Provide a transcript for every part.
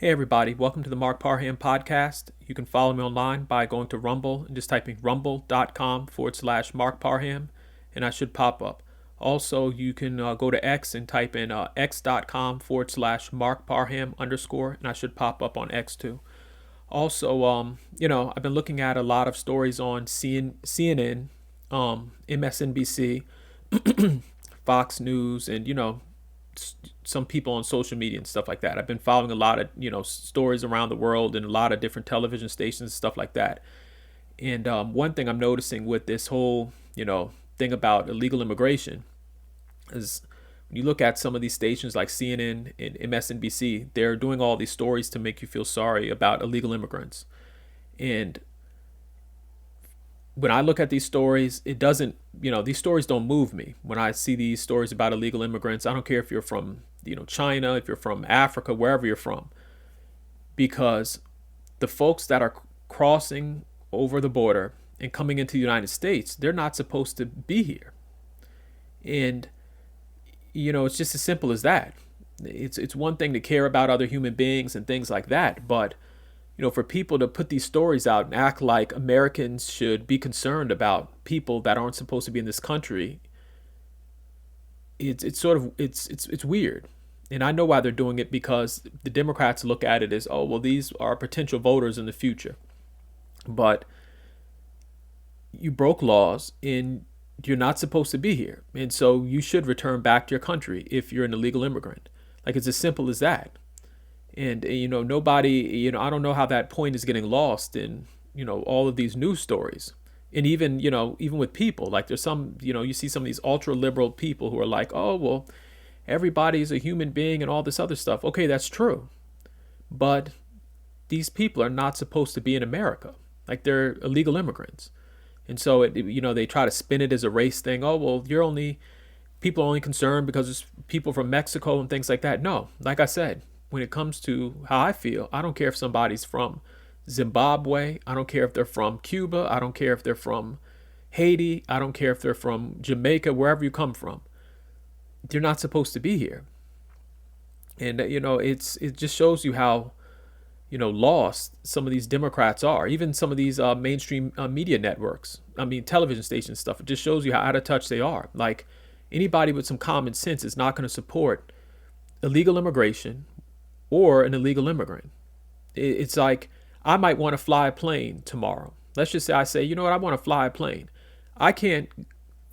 Hey everybody, welcome to the Mark Parham podcast. You can follow me online by going to Rumble and just typing rumble.com/Mark Parham, and I should pop up. Also, you can go to X and type in x.com/Mark Parham _, and I should pop up on X too. Also, I've been looking at a lot of stories on CNN, MSNBC, Fox News, and some people on social media and stuff like that. I've been following a lot of stories around the world and a lot of different television stations and stuff like that. And one thing I'm noticing with this whole thing about illegal immigration is when you look at some of these stations like CNN and MSNBC, they're doing all these stories to make you feel sorry about illegal immigrants. And when I look at these stories, it doesn't, these stories don't move me. When I see these stories about illegal immigrants, I don't care if you're from, China, if you're from Africa, wherever you're from, because the folks that are crossing over the border and coming into the United States, they're not supposed to be here. And, it's just as simple as that. It's one thing to care about other human beings and things like that, but for people to put these stories out and act like Americans should be concerned about people that aren't supposed to be in this country, it's weird. And I know why they're doing it, because the Democrats look at it as, oh, well, these are potential voters in the future. But you broke laws and you're not supposed to be here. And so you should return back to your country if you're an illegal immigrant. Like, it's as simple as that. And, nobody, I don't know how that point is getting lost in, all of these news stories. And even, even with people, like there's some, you see some of these ultra liberal people who are like, oh, well, everybody's a human being and all this other stuff. Okay, that's true. But these people are not supposed to be in America. Like, they're illegal immigrants. And so, they try to spin it as a race thing. Oh, well, people are only concerned because it's people from Mexico and things like that. No, like I said, when it comes to how I feel, I don't care if somebody's from Zimbabwe. I don't care if they're from Cuba. I don't care if they're from Haiti. I don't care if they're from Jamaica, wherever you come from. They're not supposed to be here. And, it just shows you how, lost some of these Democrats are. Even some of these mainstream media networks, television station stuff. It just shows you how out of touch they are. Like, anybody with some common sense is not going to support illegal immigration or an illegal immigrant. It's like, I might want to fly a plane tomorrow. Let's just say I say, you know what, I want to fly a plane. I can't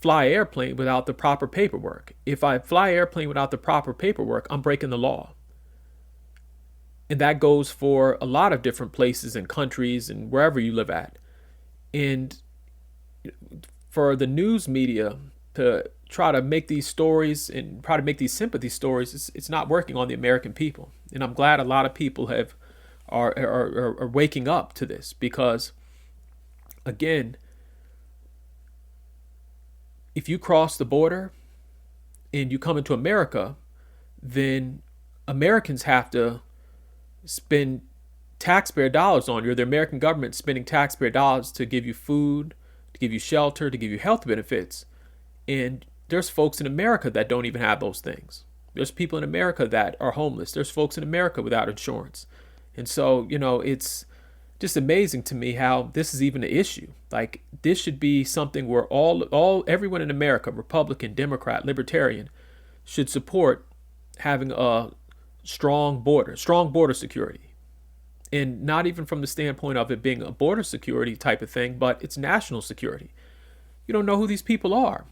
fly an airplane without the proper paperwork. If I fly an airplane without the proper paperwork, I'm breaking the law. And that goes for a lot of different places and countries and wherever you live at. And for the news media to try to make these stories and try to make these sympathy stories, it's not working on the American people. And I'm glad a lot of people are waking up to this, because, again, if you cross the border and you come into America, then Americans have to spend taxpayer dollars on you, or the American government spending taxpayer dollars to give you food, to give you shelter, to give you health benefits. And there's folks in America that don't even have those things. There's people in America that are homeless. There's folks in America without insurance. And so, it's just amazing to me how this is even an issue. Like, this should be something where everyone in America, Republican, Democrat, Libertarian, should support having a strong border security. And not even from the standpoint of it being a border security type of thing, but it's national security. You don't know who these people are.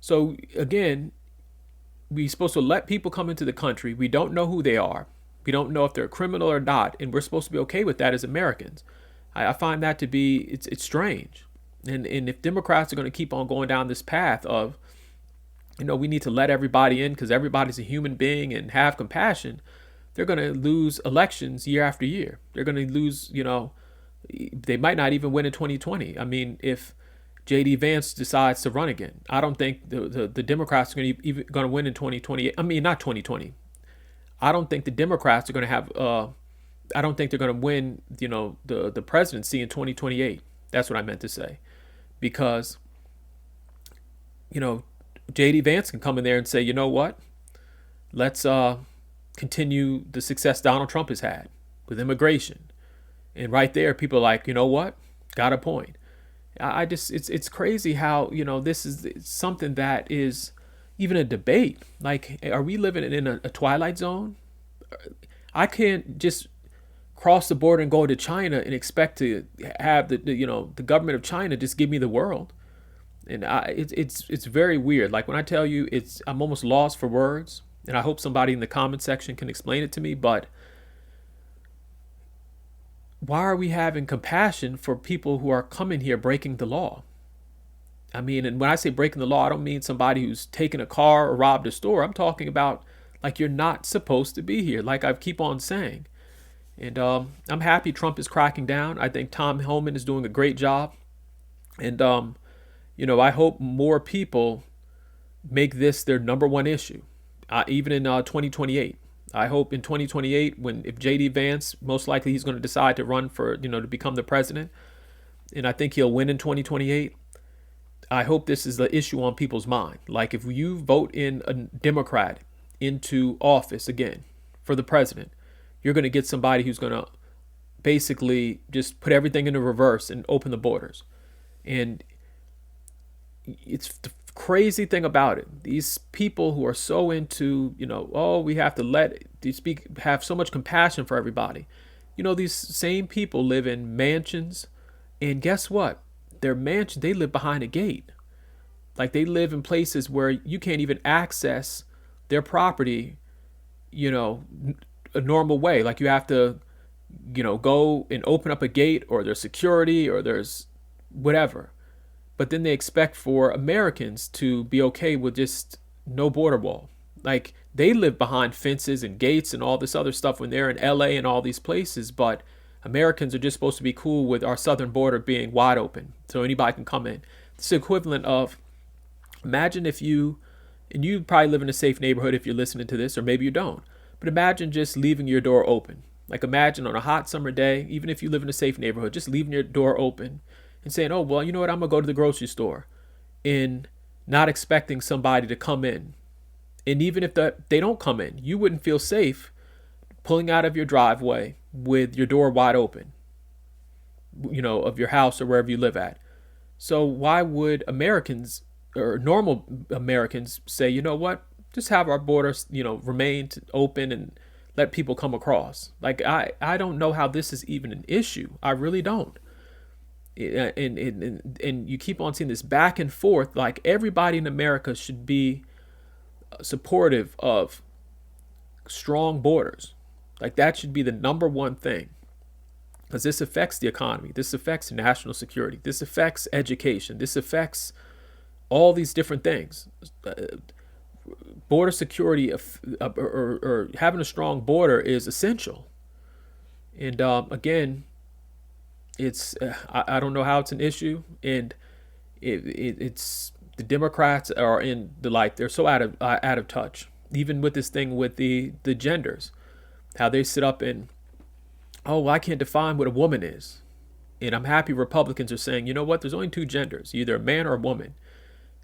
So, again, we're supposed to let people come into the country. We don't know who they are. We don't know if they're a criminal or not. And we're supposed to be okay with that as Americans. I find that to be, it's strange. And if Democrats are going to keep on going down this path of, we need to let everybody in because everybody's a human being and have compassion, they're going to lose elections year after year. They're going to lose, they might not even win in 2020. If J.D. Vance decides to run again, I don't think the Democrats are going to win in 2028. Not 2020. I don't think the Democrats are going to have. I don't think they're going to win. The presidency in 2028. That's what I meant to say, because J.D. Vance can come in there and say, you know what, let's continue the success Donald Trump has had with immigration. And right there, people are like, you know what? Got a point. I just, it's crazy how, this is something that is even a debate. Like, are we living in a twilight zone? I can't just cross the border and go to China and expect to have the government of China just give me the world. And it's very weird. Like when I tell you, I'm almost lost for words. And I hope somebody in the comment section can explain it to me. But why are we having compassion for people who are coming here breaking the law? I mean, and when I say breaking the law, I don't mean somebody who's taken a car or robbed a store. I'm talking about like you're not supposed to be here, like I keep on saying. And I'm happy Trump is cracking down. I think Tom Homan is doing a great job. And, I hope more people make this their number one issue, even in 2028. I hope in 2028, if J.D. Vance, most likely he's going to decide to run for, to become the president, and I think he'll win in 2028. I hope this is the issue on people's mind. Like if you vote in a Democrat into office again for the president, you're going to get somebody who's going to basically just put everything into reverse and open the borders. And it's the crazy thing about it. These people who are so into, we have to have so much compassion for everybody. These same people live in mansions, and guess what? Their mansion, they live behind a gate. Like they live in places where you can't even access their property, a normal way. Like you have to, go and open up a gate, or there's security, or there's whatever. But then they expect for Americans to be okay with just no border wall. Like they live behind fences and gates and all this other stuff when they're in LA and all these places. But Americans are just supposed to be cool with our southern border being wide open so anybody can come in. It's the equivalent of, imagine if you probably live in a safe neighborhood if you're listening to this, or maybe you don't. But imagine just leaving your door open. Like imagine on a hot summer day, even if you live in a safe neighborhood, just leaving your door open and saying, oh, well, you know what, I'm going to go to the grocery store, and not expecting somebody to come in. And even if they don't come in, you wouldn't feel safe pulling out of your driveway with your door wide open, of your house or wherever you live at. So why would Americans or normal Americans say, you know what, just have our borders, remain open and let people come across? Like, I don't know how this is even an issue. I really don't. And you keep on seeing this back and forth. Like everybody in America should be supportive of strong borders. Like that should be the number one thing, because this affects the economy. This affects national security. This affects education. This affects all these different things. Border security or having a strong border is essential. And again, it's I don't know how it's an issue, and it's the Democrats are in they're so out of touch, even with this thing with the genders, how they sit up and, oh, well, I can't define what a woman is. And I'm happy Republicans are saying, you know what, there's only two genders, either a man or a woman.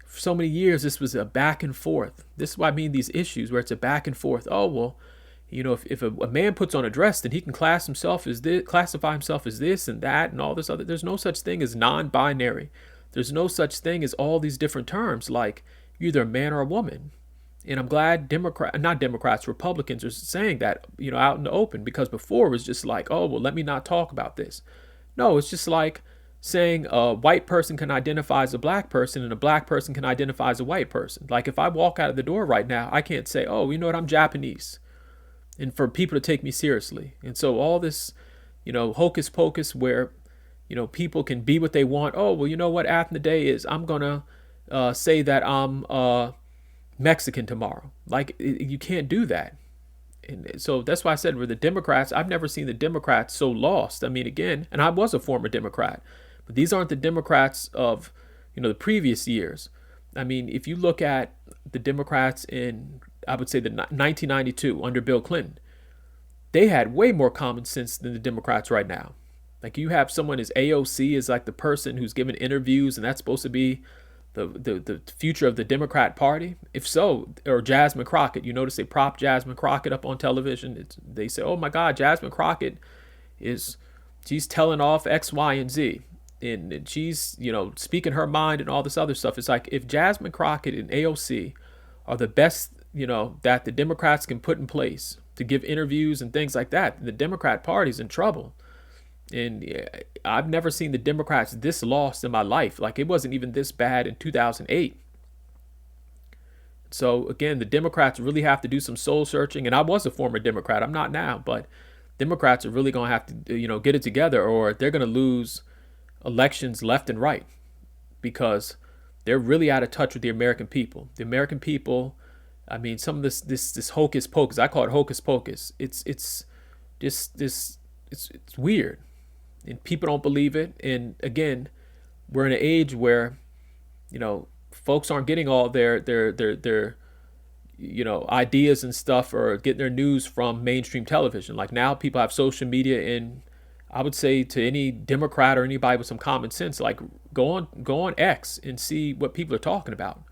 For so many years, this was a back and forth. This is why I mean these issues where it's a back and forth. Oh, well, if a man puts on a dress, then he can classify himself as this and that and all this other. There's no such thing as non-binary. There's no such thing as all these different terms like you're either a man or a woman. And I'm glad Republicans are saying that, out in the open, because before it was just like, oh, well, let me not talk about this. No, it's just like saying a white person can identify as a black person and a black person can identify as a white person. Like if I walk out of the door right now, I can't say, oh, you know what, I'm Japanese, and for people to take me seriously. And so all this, hocus pocus where, people can be what they want. Oh, well, you know what the day is, I'm going to say that I'm Mexican tomorrow. Like you can't do that. And so that's why I said with the Democrats, I've never seen the Democrats so lost. I mean, again, and I was a former Democrat, but these aren't the Democrats of, the previous years. I mean, if you look at the Democrats in, I would say, the 1992 under Bill Clinton, they had way more common sense than the Democrats right now. Like you have someone as AOC is like the person who's giving interviews, and that's supposed to be the future of the Democrat Party? If so, or Jasmine Crockett, you notice they prop Jasmine Crockett up on television. They say, "Oh my God, Jasmine Crockett is she's telling off X, Y, and Z, and she's speaking her mind and all this other stuff." It's like if Jasmine Crockett and AOC are the best that the Democrats can put in place to give interviews and things like that, the Democrat Party's in trouble. And yeah, I've never seen the Democrats this lost in my life. Like it wasn't even this bad in 2008. So again, the Democrats really have to do some soul searching. And I was a former Democrat. I'm not now, but Democrats are really going to have to, get it together, or they're going to lose elections left and right because they're really out of touch with the American people. The American people, I mean, some of this hocus pocus. I call it hocus pocus. It's just this. It's weird, and people don't believe it. And again, we're in an age where, folks aren't getting all their ideas and stuff or getting their news from mainstream television. Like now people have social media, and I would say to any Democrat or anybody with some common sense, like go on X and see what people are talking about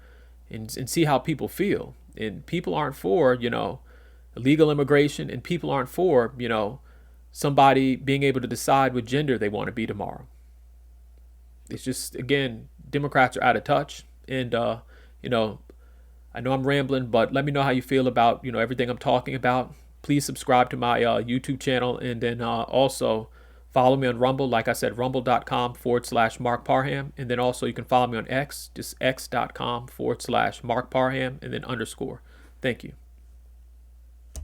and see how people feel. And people aren't for, illegal immigration, and people aren't for, somebody being able to decide what gender they want to be tomorrow. It's just, again, Democrats are out of touch. And, I know I'm rambling, but let me know how you feel about, everything I'm talking about. Please subscribe to my YouTube channel, and then also follow me on Rumble. Like I said, rumble.com/Mark Parham. And then also you can follow me on X, just x.com/Mark Parham, and then _. Thank you.